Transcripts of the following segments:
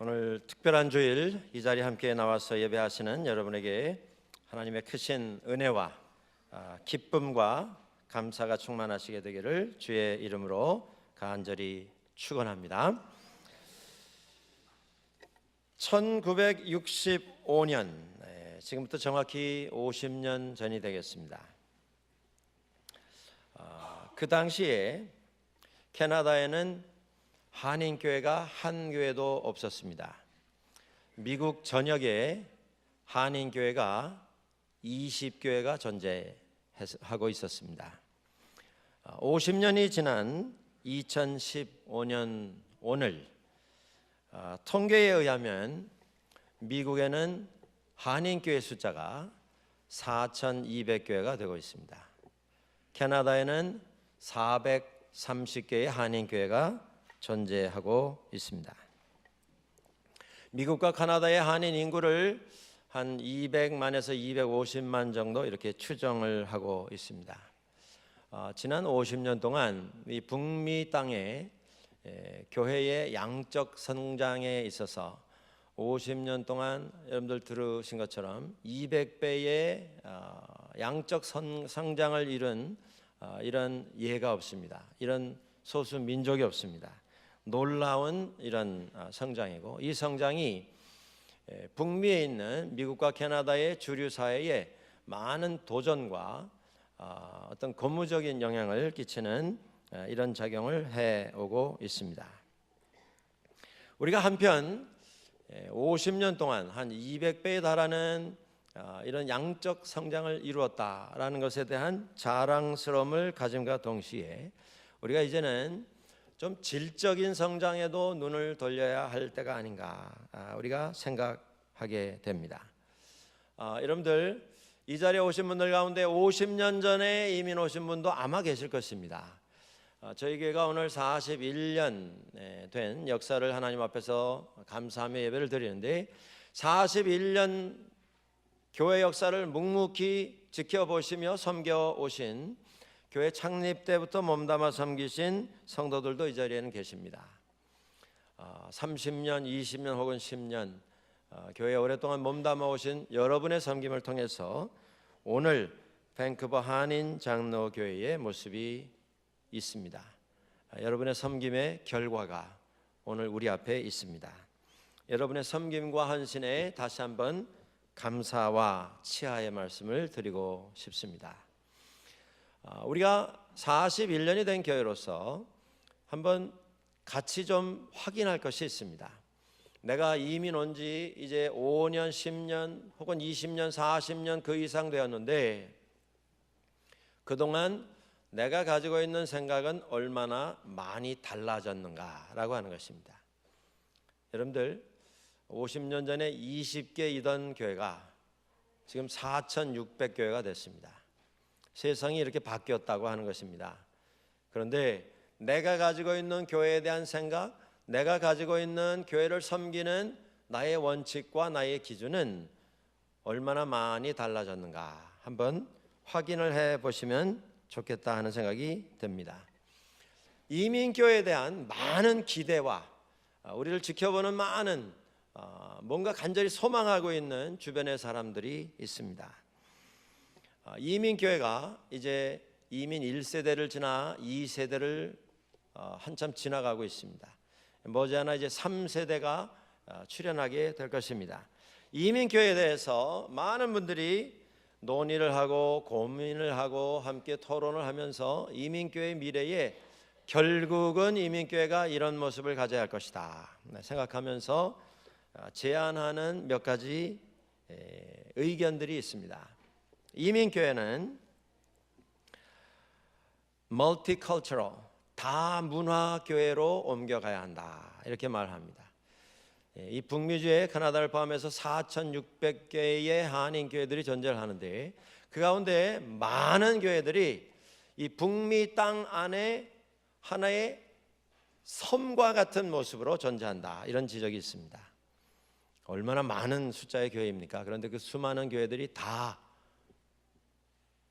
오늘 특별한 주일 이 자리에 함께 나와서 예배하시는 여러분에게 하나님의 크신 은혜와 기쁨과 감사가 충만하시게 되기를 주의 이름으로 간절히 축원합니다. 1965년, 지금부터 정확히 50년 전이 되겠습니다. 그 당시에 캐나다에는 한인교회가 한 교회도 없었습니다. 미국 전역에 한인교회가 20교회가 존재하고 있었습니다. 50년이 지난 2015년 오늘 통계에 의하면 미국에는 한인교회 숫자가 4,200교회가 되고 있습니다. 캐나다에는 430개의 한인교회가 존재하고 있습니다. 미국과 카나다의 한인 인구를 한 200만에서 250만 정도 이렇게 추정을 하고 있습니다. 지난 50년 동안 이 북미 땅에 교회의 양적 성장에 있어서 50년 동안 여러분들 들으신 것처럼 200배의 양적 성장을 이룬 이런 예가 없습니다. 이런 소수 민족이 없습니다. 놀라운 이런 성장이고, 이 성장이 북미에 있는 미국과 캐나다의 주류 사회에 많은 도전과 어떤 고무적인 영향을 끼치는 이런 작용을 해오고 있습니다. 우리가 한편 50년 동안 한 200배에 달하는 이런 양적 성장을 이루었다라는 것에 대한 자랑스러움을 가짐과 동시에 우리가 이제는 좀 질적인 성장에도 눈을 돌려야 할 때가 아닌가 우리가 생각하게 됩니다. 여러분들 이 자리에 오신 분들 가운데 50년 전에 이민 오신 분도 아마 계실 것입니다. 저희 교회가 오늘 41년 된 역사를 하나님 앞에서 감사하며 예배를 드리는데, 41년 교회 역사를 묵묵히 지켜보시며 섬겨오신 교회 창립 때부터 몸담아 섬기신 성도들도 이 자리에는 계십니다. 30년, 20년 혹은 10년 교회에 오랫동안 몸담아 오신 여러분의 섬김을 통해서 오늘 밴쿠버 한인 장로교회의 모습이 있습니다. 여러분의 섬김의 결과가 오늘 우리 앞에 있습니다. 여러분의 섬김과 헌신에 다시 한번 감사와 치하의 말씀을 드리고 싶습니다. 우리가 41년이 된 교회로서 한번 같이 좀 확인할 것이 있습니다. 내가 이민 온 지 이제 5년, 10년 혹은 20년, 40년 그 이상 되었는데, 그동안 내가 가지고 있는 생각은 얼마나 많이 달라졌는가라고 하는 것입니다. 여러분들 50년 전에 20개이던 교회가 지금 4,600교회가 됐습니다. 세상이 이렇게 바뀌었다고 하는 것입니다. 그런데 내가 가지고 있는 교회에 대한 생각, 내가 가지고 있는 교회를 섬기는 나의 원칙과 나의 기준은 얼마나 많이 달라졌는가 한번 확인을 해보시면 좋겠다 하는 생각이 듭니다. 이민교회에 대한 많은 기대와 우리를 지켜보는 많은 뭔가 간절히 소망하고 있는 주변의 사람들이 있습니다. 이민교회가 이제 이민 1세대를 지나 2세대를 한참 지나가고 있습니다. 머지않아 이제 3세대가 출현하게 될 것입니다. 이민교회에 대해서 많은 분들이 논의를 하고 고민을 하고 함께 토론을 하면서 이민교회의 미래에 결국은 이민교회가 이런 모습을 가져야 할 것이다 생각하면서 제안하는 몇 가지 의견들이 있습니다. 이민교회는 멀티컬처럴, 다문화교회로 옮겨가야 한다 이렇게 말합니다. 이 북미주의 캐나다를 포함해서 4,600개의 한인교회들이 존재를 하는데, 그 가운데 많은 교회들이 이 북미 땅 안에 하나의 섬과 같은 모습으로 존재한다 이런 지적이 있습니다. 얼마나 많은 숫자의 교회입니까? 그런데 그 수많은 교회들이 다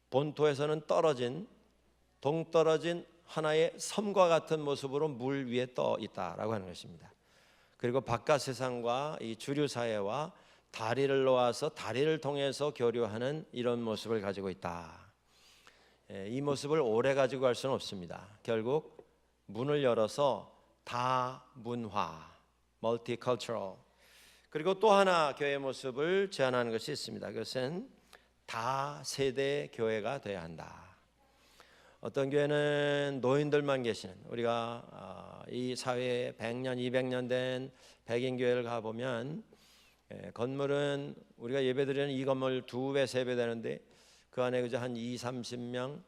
본토에서는 동떨어진 하나의 섬과 같은 모습으로 물 위에 떠 있다라고 하는 것입니다. 그리고 바깥 세상과 이 주류 사회와 다리를 놓아서 다리를 통해서 교류하는 이런 모습을 가지고 있다. 이 모습을 오래 가지고 갈 수는 없습니다. 결국 문을 열어서 다문화, multicultural, 그리고 또 하나 교회의 모습을 제안하는 것이 있습니다. 그것은 다세대 교회가 되어야 한다. 어떤 교회는 노인들만 계시는, 우리가 이 사회에 100년, 200년 된 백인 교회를 가보면 건물은 우리가 예배드리는 이 건물 2배, 3배 되는데 그 안에 그저 한 20, 30명,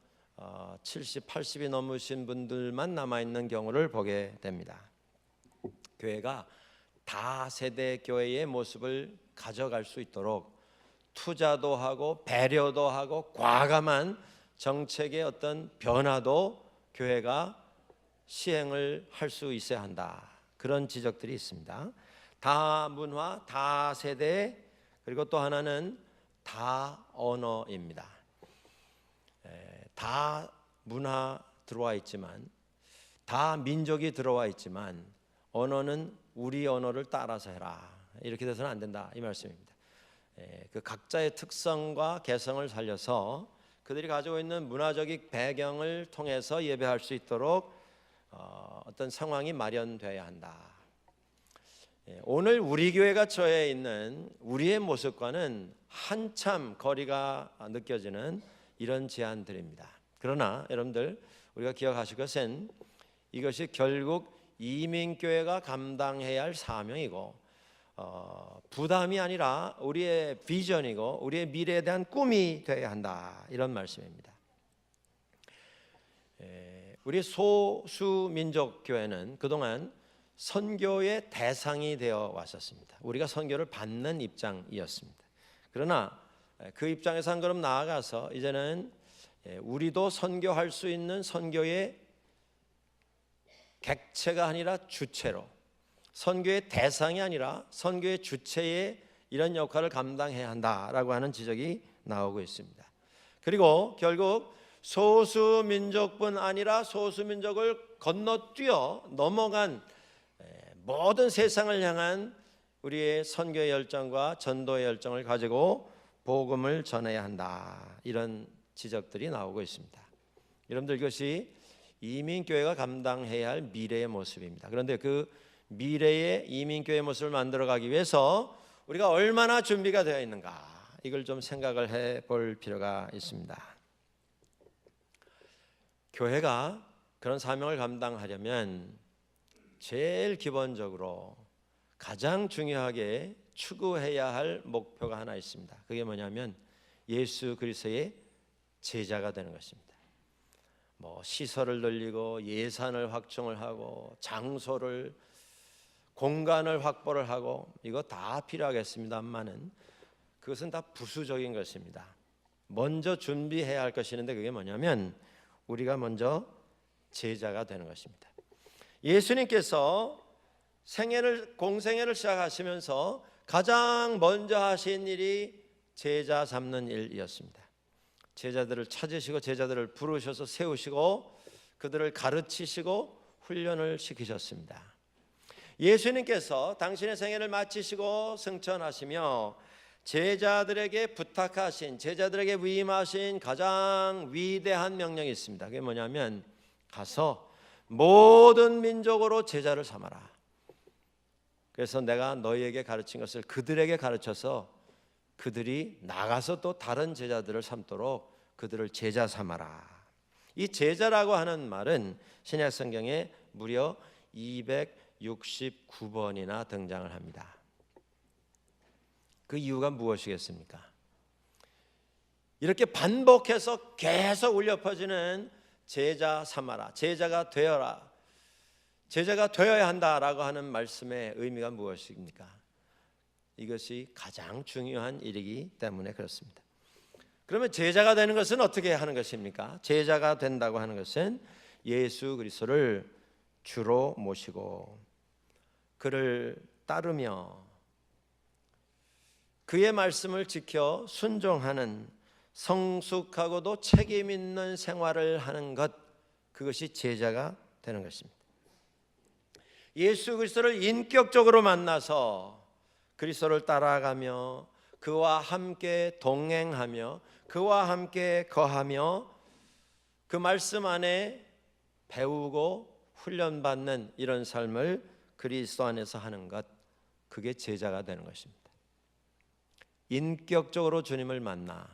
70, 80이 넘으신 분들만 남아있는 경우를 보게 됩니다. 교회가 다세대 교회의 모습을 가져갈 수 있도록 투자도 하고 배려도 하고 과감한 정책의 어떤 변화도 교회가 시행을 할 수 있어야 한다. 그런 지적들이 있습니다. 다문화, 다세대, 그리고 또 하나는 다언어입니다. 다문화 들어와 있지만, 다민족이 들어와 있지만 언어는 우리 언어를 따라서 해라. 이렇게 돼서는 안 된다, 이 말씀입니다. 그 각자의 특성과 개성을 살려서 그들이 가지고 있는 문화적인 배경을 통해서 예배할 수 있도록 어떤 상황이 마련되어야 한다. 오늘 우리 교회가 처해 있는 우리의 모습과는 한참 거리가 느껴지는 이런 제안들입니다. 그러나 여러분들, 우리가 기억하실 것은 이것이 결국 이민교회가 감당해야 할 사명이고 부담이 아니라 우리의 비전이고 우리의 미래에 대한 꿈이 되어야 한다, 이런 말씀입니다. 우리 소수민족교회는 그동안 선교의 대상이 되어 왔었습니다. 우리가 선교를 받는 입장이었습니다. 그러나 그 입장에서 한 걸음 나아가서 이제는 우리도 선교할 수 있는 선교의 객체가 아니라 주체로, 선교의 대상이 아니라 선교의 주체의 이런 역할을 감당해야 한다라고 하는 지적이 나오고 있습니다. 그리고 결국 소수민족뿐 아니라 소수민족을 건너뛰어 넘어간 모든 세상을 향한 우리의 선교의 열정과 전도의 열정을 가지고 복음을 전해야 한다, 이런 지적들이 나오고 있습니다. 여러분들, 이것이 이민교회가 감당해야 할 미래의 모습입니다. 그런데 그 미래의 이민교회의 모습을 만들어가기 위해서 우리가 얼마나 준비가 되어 있는가, 이걸 좀 생각을 해볼 필요가 있습니다. 교회가 그런 사명을 감당하려면 제일 기본적으로 가장 중요하게 추구해야 할 목표가 하나 있습니다. 그게 뭐냐면 예수 그리스도의 제자가 되는 것입니다. 시설을 늘리고 예산을 확충을 하고 장소를, 공간을 확보를 하고 이거 다 필요하겠습니다만은 그것은 다 부수적인 것입니다. 먼저 준비해야 할 것이 있는데 그게 뭐냐면 우리가 먼저 제자가 되는 것입니다. 예수님께서 공생애를 시작하시면서 가장 먼저 하신 일이 제자 삼는 일이었습니다. 제자들을 찾으시고 제자들을 부르셔서 세우시고 그들을 가르치시고 훈련을 시키셨습니다. 예수님께서 당신의 생애를 마치시고 승천하시며 제자들에게 부탁하신, 제자들에게 위임하신 가장 위대한 명령이 있습니다. 그게 뭐냐면 가서 모든 민족으로 제자를 삼아라. 그래서 내가 너희에게 가르친 것을 그들에게 가르쳐서 그들이 나가서 또 다른 제자들을 삼도록 그들을 제자 삼아라. 이 제자라고 하는 말은 신약 성경에 무려 269번이나 등장을 합니다. 그 이유가 무엇이겠습니까? 이렇게 반복해서 계속 울려 퍼지는 제자 삼아라, 제자가 되어라, 제자가 되어야 한다라고 하는 말씀의 의미가 무엇입니까? 이것이 가장 중요한 일이기 때문에 그렇습니다. 그러면 제자가 되는 것은 어떻게 하는 것입니까? 제자가 된다고 하는 것은 예수 그리스도를 주로 모시고 그를 따르며 그의 말씀을 지켜 순종하는 성숙하고도 책임 있는 생활을 하는 것, 그것이 제자가 되는 것입니다. 예수 그리스도를 인격적으로 만나서 그리스도를 따라가며 그와 함께 동행하며 그와 함께 거하며 그 말씀 안에 배우고 훈련받는 이런 삶을 그리스도 안에서 하는 것, 그게 제자가 되는 것입니다. 인격적으로 주님을 만나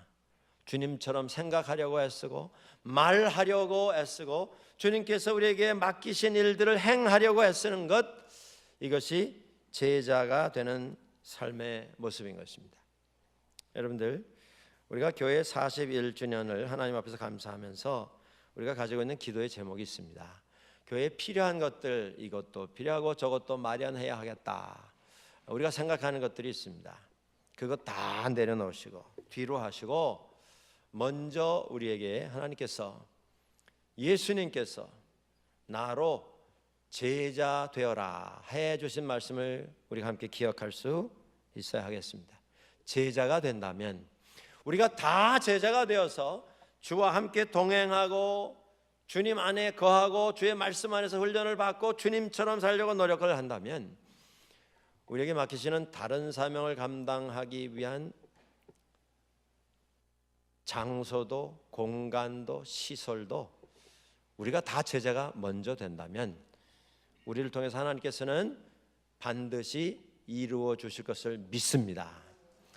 주님처럼 생각하려고 애쓰고 말하려고 애쓰고 주님께서 우리에게 맡기신 일들을 행하려고 애쓰는 것, 이것이 제자가 되는 삶의 모습인 것입니다. 여러분들, 우리가 교회 41주년을 하나님 앞에서 감사하면서 우리가 가지고 있는 기도의 제목이 있습니다. 교회에 필요한 것들, 이것도 필요하고 저것도 마련해야 하겠다. 우리가 생각하는 것들이 있습니다. 그거 다 내려놓으시고 뒤로 하시고 먼저 우리에게 하나님께서, 예수님께서 나로 제자 되어라 해 주신 말씀을 우리가 함께 기억할 수 있어야 하겠습니다. 제자가 된다면 우리가 다 제자가 되어서 주와 함께 동행하고 주님 안에 거하고 주의 말씀 안에서 훈련을 받고 주님처럼 살려고 노력을 한다면 우리에게 맡기시는 다른 사명을 감당하기 위한 장소도 공간도 시설도 우리가 다 제자가 먼저 된다면 우리를 통해서 하나님께서는 반드시 이루어 주실 것을 믿습니다.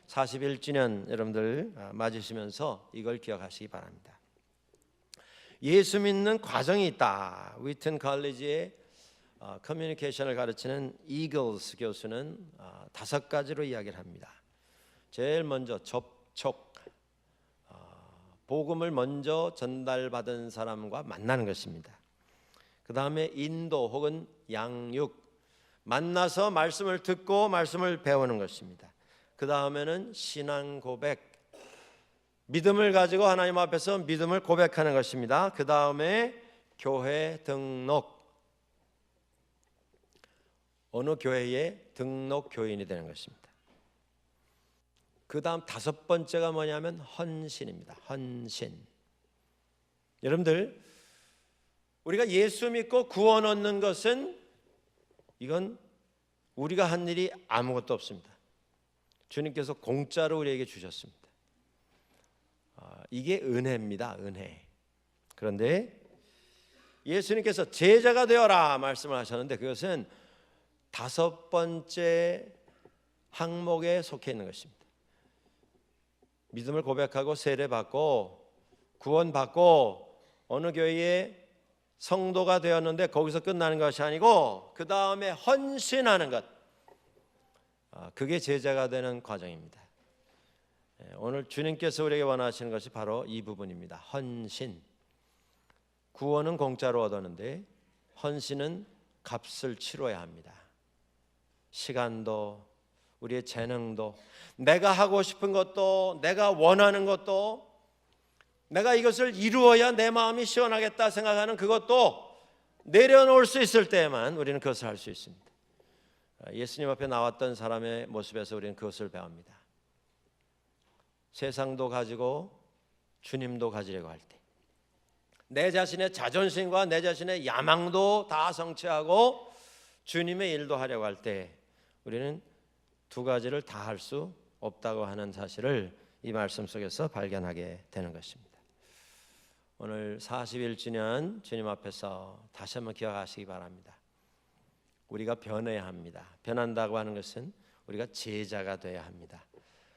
41주년 여러분들 맞으시면서 이걸 기억하시기 바랍니다. 예수 믿는 과정이 있다. 위튼 칼리지의 커뮤니케이션을 가르치는 이글스 교수는 5가지로 이야기를 합니다. 제일 먼저 접촉, 복음을 먼저 전달받은 사람과 만나는 것입니다. 그 다음에 인도 혹은 양육, 만나서 말씀을 듣고 말씀을 배우는 것입니다. 그 다음에는 신앙 고백, 믿음을 가지고 하나님 앞에서 믿음을 고백하는 것입니다. 그 다음에 교회 등록, 어느 교회에 등록 교인이 되는 것입니다. 그 다음 5번째가 뭐냐면 헌신입니다. 헌신. 여러분들, 우리가 예수 믿고 구원 얻는 것은 이건 우리가 한 일이 아무것도 없습니다. 주님께서 공짜로 우리에게 주셨습니다. 이게 은혜입니다. 은혜. 그런데 예수님께서 제자가 되어라 말씀을 하셨는데 그것은 5번째 항목에 속해 있는 것입니다. 믿음을 고백하고 세례받고 구원받고 어느 교회에 성도가 되었는데 거기서 끝나는 것이 아니고 그 다음에 헌신하는 것, 그게 제자가 되는 과정입니다. 오늘 주님께서 우리에게 원하시는 것이 바로 이 부분입니다. 헌신. 구원은 공짜로 얻었는데 헌신은 값을 치러야 합니다. 시간도 우리의 재능도 내가 하고 싶은 것도 내가 원하는 것도 내가 이것을 이루어야 내 마음이 시원하겠다 생각하는 그것도 내려놓을 수 있을 때에만 우리는 그것을 할 수 있습니다. 예수님 앞에 나왔던 사람의 모습에서 우리는 그것을 배웁니다. 세상도 가지고 주님도 가지려고 할 때, 내 자신의 자존심과 내 자신의 야망도 다 성취하고 주님의 일도 하려고 할 때 우리는 2가지를 다 할 수 없다고 하는 사실을 이 말씀 속에서 발견하게 되는 것입니다. 오늘 41주년 주님 앞에서 다시 한번 기억하시기 바랍니다. 우리가 변해야 합니다. 변한다고 하는 것은 우리가 제자가 되어야 합니다.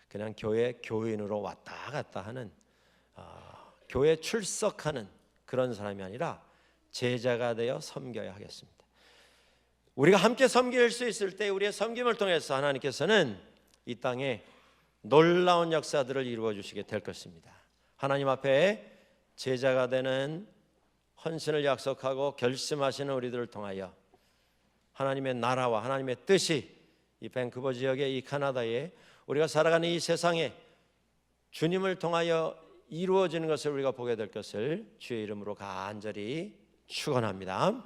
그냥 교회 교인으로 왔다 갔다 하는 교회 출석하는 그런 사람이 아니라 제자가 되어 섬겨야 하겠습니다. 우리가 함께 섬길 수 있을 때 우리의 섬김을 통해서 하나님께서는 이 땅에 놀라운 역사들을 이루어 주시게 될 것입니다. 하나님 앞에 제자가 되는 헌신을 약속하고 결심하시는 우리들을 통하여 하나님의 나라와 하나님의 뜻이 이 밴쿠버 지역의 이 캐나다에 우리가 살아가는 이 세상에 주님을 통하여 이루어지는 것을 우리가 보게 될 것을 주의 이름으로 간절히 축원합니다.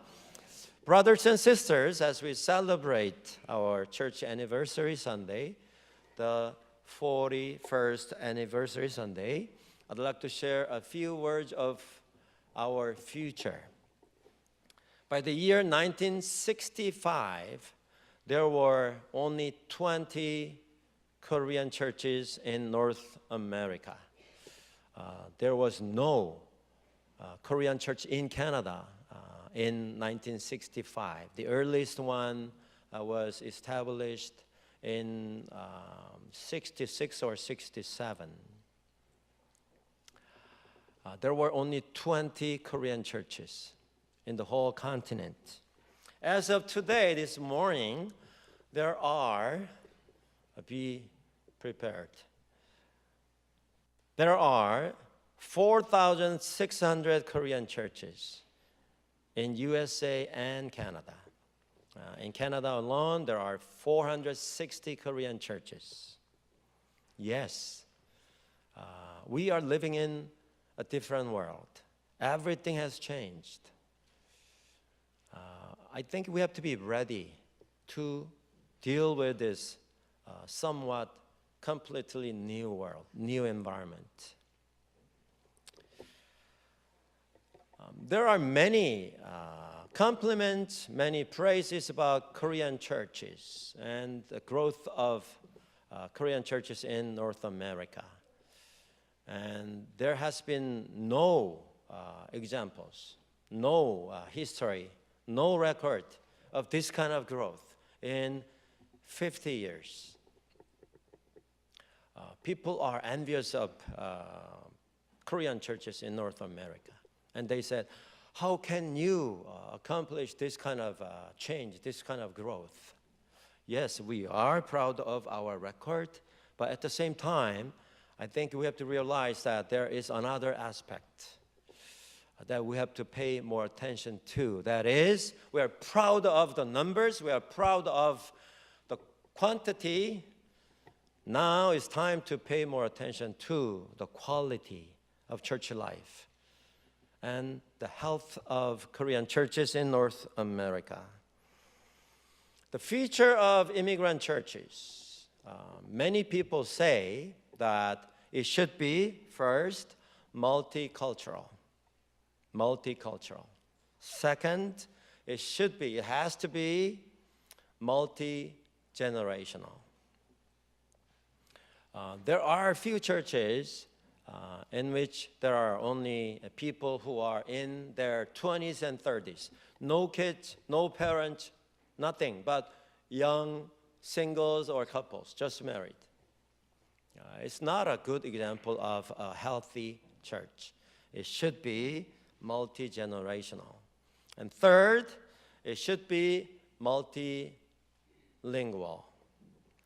Brothers and sisters, as we celebrate our church anniversary Sunday, the 41st anniversary Sunday, I'd like to share a few words of our future. By the year 1965, there were only 20 Korean churches in North America. There was no Korean church in Canada in 1965. The earliest one was established in 66 or 67. There were only 20 Korean churches in the whole continent. As of today, this morning, there are, be prepared, there are 4,600 Korean churches in USA and Canada. In Canada alone, there are 460 Korean churches. Yes, we are living in a different world. Everything has changed. I think we have to be ready to deal with this somewhat completely new world, new environment. There are many compliments, many praises about Korean churches and the growth of Korean churches in North America. And there has been no examples, no history, no record of this kind of growth in 50 years. People are envious of Korean churches in North America. And they said, how can you accomplish this kind of change, this kind of growth? Yes, we are proud of our record, but at the same time, I think we have to realize that there is another aspect that we have to pay more attention to. That is, we are proud of the numbers, we are proud of the quantity. Now it's time to pay more attention to the quality of church life and the health of Korean churches in North America. The future of immigrant churches. Many people say that it should be, first, multicultural. Second, it has to be multi-generational. There are a few churches in which there are only people who are in their 20s and 30s. No kids, no parents, nothing, but young singles or couples, just married. It's not a good example of a healthy church. It should be multi-generational. And third, it should be multilingual.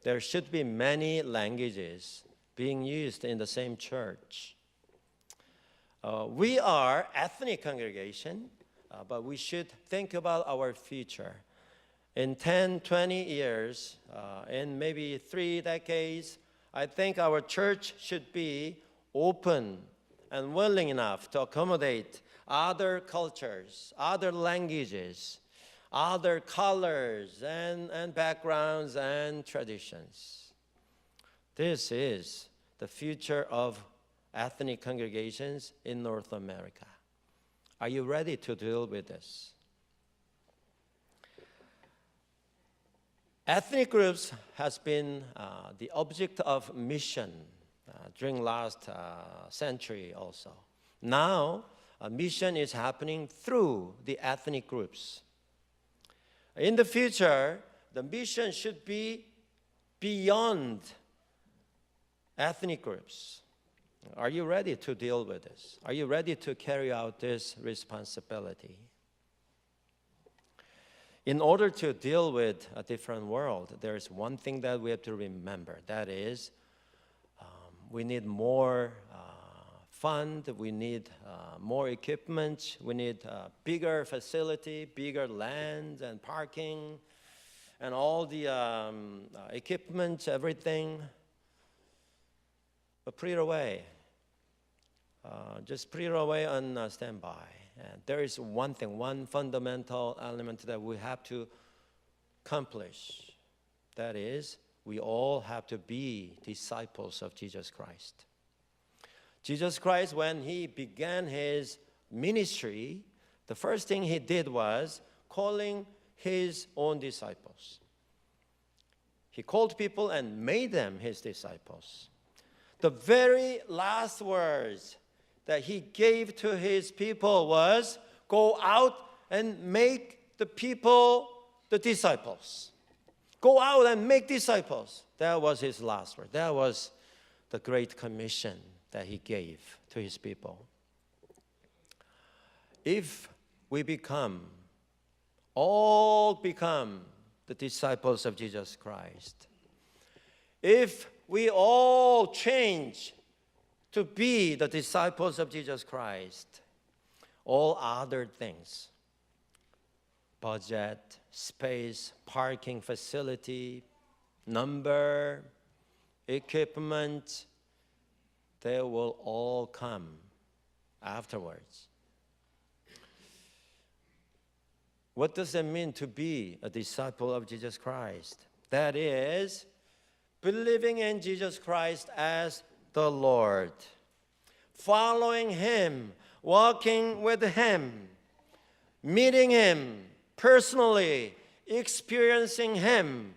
There should be many languages being used in the same church. We are ethnic congregation, but we should think about our future. In 10, 20 years, in maybe 3 decades, I think our church should be open and willing enough to accommodate other cultures, other languages, other colors and backgrounds and traditions. This is the future of ethnic congregations in North America. Are you ready to deal with this? Ethnic groups has been the object of mission during last century also. Now, a mission is happening through the ethnic groups. In the future, the mission should be beyond ethnic groups. Are you ready to deal with this? Are you ready to carry out this responsibility? In order to deal with a different world, there is one thing that we have to remember. That is, we need more fund, we need more equipment, we need bigger facility, bigger land and parking, and all the equipment, everything. But put it away. Just put it away on standby. And there is one thing, one fundamental element that we have to accomplish. That is, we all have to be disciples of Jesus Christ. Jesus Christ, when he began his ministry, the first thing he did was calling his own disciples. He called people and made them his disciples. The very last words that he gave to his people was, go out and make the people the disciples. Go out and make disciples. That was his last word. That was the great commission that he gave to his people. If we all become the disciples of Jesus Christ, if we all change to be the disciples of Jesus Christ, all other things, budget, space, parking facility, number, equipment, they will all come afterwards. What does it mean to be a disciple of Jesus Christ? That is, believing in Jesus Christ as the Lord, following Him, walking with Him, meeting Him personally, experiencing Him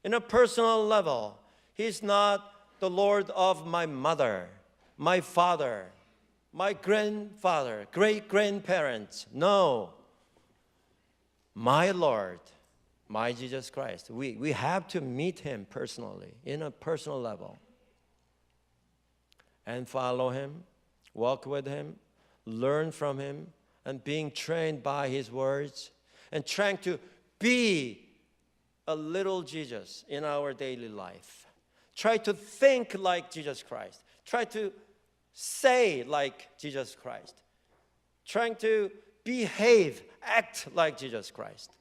in a personal level. He's not the Lord of my mother, my father, my grandfather, great-grandparents. No. My Lord, my Jesus Christ. We have to meet Him personally, in a personal level, and follow Him, walk with Him, learn from Him, and being trained by His words, and trying to be a little Jesus in our daily life. Try to think like Jesus Christ. Try to say like Jesus Christ. Trying to behave, act like Jesus Christ.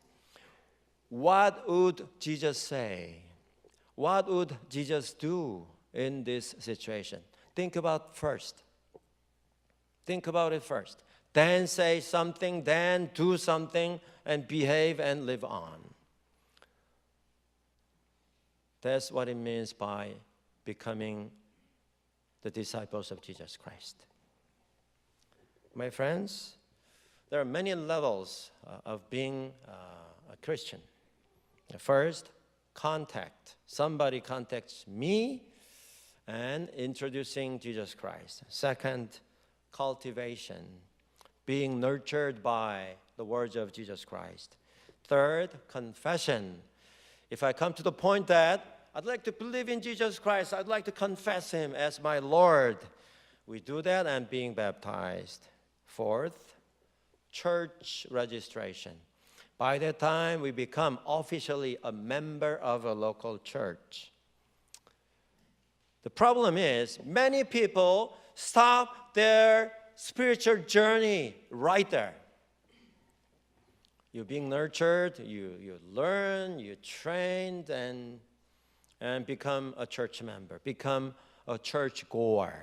What would Jesus say? What would Jesus do in this situation? Think about it first. Then say something, then do something, and behave and live on. That's what it means by becoming the disciples of Jesus Christ. My friends, there are many levels of being a Christian. First, contact. Somebody contacts me and introducing Jesus Christ. Second, cultivation, being nurtured by the words of Jesus Christ. Third, confession. If I come to the point that I'd like to believe in Jesus Christ, I'd like to confess Him as my Lord, we do that and being baptized. Fourth, church registration. By that time, we become officially a member of a local church. The problem is, many people stop their spiritual journey right there. You're being nurtured, you learn, you trained, and become a church member, become a church goer.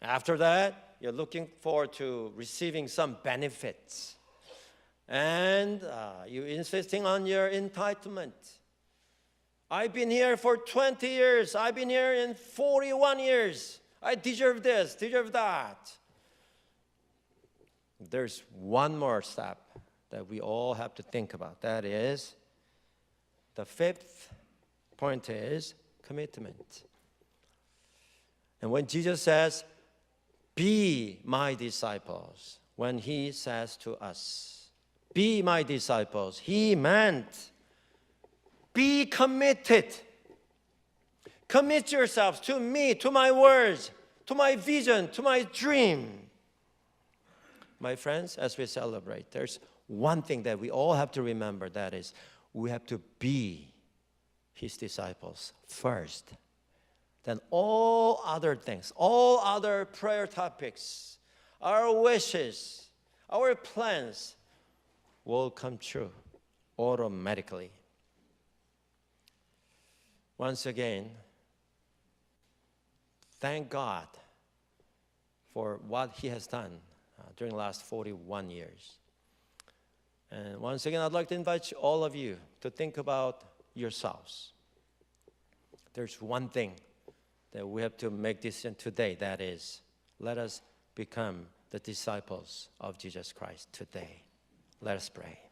After that, you're looking forward to receiving some benefits. And you're insisting on your entitlement. I've been here for 20 years. I've been here in 41 years. I deserve this, deserve that. There's one more step that we all have to think about. That is, the fifth point is commitment. And when Jesus says, be my disciples, when He says to us, be my disciples, He meant be committed. Commit yourselves to me, to my words, to my vision, to my dream. My friends, as we celebrate, there's one thing that we all have to remember, that is, we have to be His disciples first. Then all other things, all other prayer topics, our wishes, our plans will come true automatically. Once again, thank God for what He has done during the last 41 years. And once again, I'd like to invite all of you to think about yourselves. There's one thing that we have to make decision today, that is, let us become the disciples of Jesus Christ today. Let us pray.